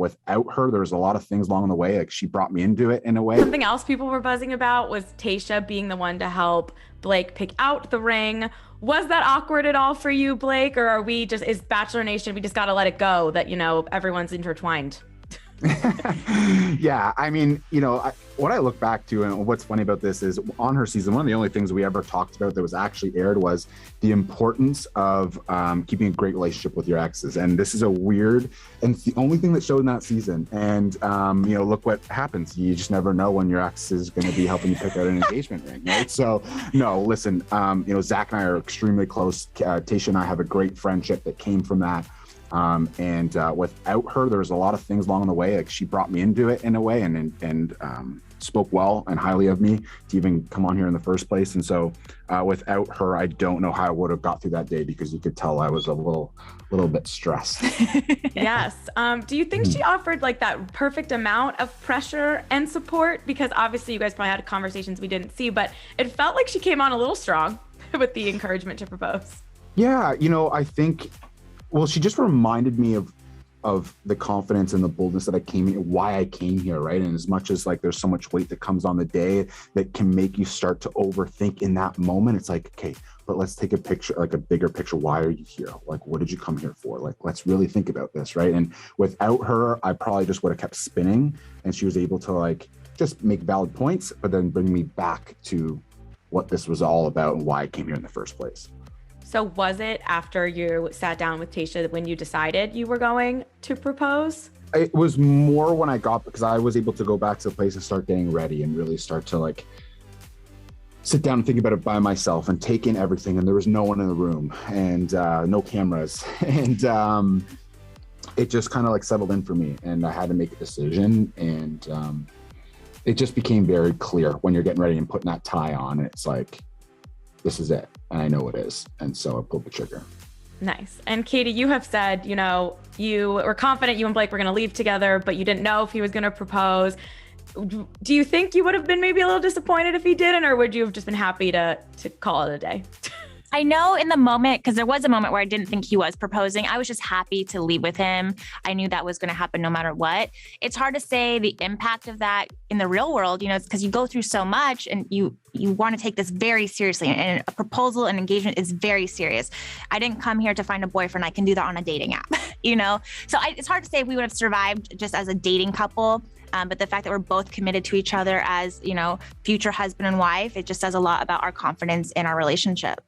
without her, there was a lot of things along the way. Like she brought me into it in a way. Something else people were buzzing about was Tayshia being the one to help Blac pick out the ring. Was that awkward at all for you, Blac? Or are we just, is Bachelor Nation, we just got to let it go that, you know, everyone's intertwined? Yeah, I mean, you know, what I look back to and what's funny about this is on her season, one of the only things we ever talked about that was actually aired was the importance of keeping a great relationship with your exes. And this is a weird, and it's the only thing that showed in that season. And, you know, look what happens. You just never know when your ex is going to be helping you pick out an engagement ring, right? So, no, listen, you know, Zach and I are extremely close. Tayshia and I have a great friendship that came from that. And without her, there was a lot of things along the way. Like she brought me into it in a way and spoke well and highly of me to even come on here in the first place. And so without her, I don't know how I would have got through that day because you could tell I was a little bit stressed. Yes. Do you think she offered like that perfect amount of pressure and support? Because obviously you guys probably had conversations we didn't see, but it felt like she came on a little strong with the encouragement to propose. Yeah, you know, I think, well, she just reminded me of the confidence and the boldness that I came here, why I came here, right? And as much as like there's so much weight that comes on the day that can make you start to overthink in that moment, it's like, okay, but let's take a picture, like a bigger picture. Why are you here? Like, what did you come here for? Like, let's really think about this, right? And without her, I probably just would have kept spinning, and she was able to like just make valid points, but then bring me back to what this was all about and why I came here in the first place. So was it after you sat down with Tayshia when you decided you were going to propose? It was more when I got, because I was able to go back to the place and start getting ready and really start to like sit down and think about it by myself and take in everything. And there was no one in the room and no cameras. And it just kind of like settled in for me and I had to make a decision. And it just became very clear when you're getting ready and putting that tie on. It's like, this is it. And I know it is. And so I pulled the trigger. Nice. And Kody, you have said, you know, you were confident you and Blac were going to leave together, but you didn't know if he was going to propose. Do you think you would have been maybe a little disappointed if he didn't, or would you have just been happy to call it a day? I know in the moment, because there was a moment where I didn't think he was proposing. I was just happy to leave with him. I knew that was going to happen no matter what. It's hard to say the impact of that in the real world, you know, it's because you go through so much and you want to take this very seriously. And a proposal and engagement is very serious. I didn't come here to find a boyfriend. I can do that on a dating app, you know? So it's hard to say if we would have survived just as a dating couple. But the fact that we're both committed to each other as, you know, future husband and wife, it just says a lot about our confidence in our relationship.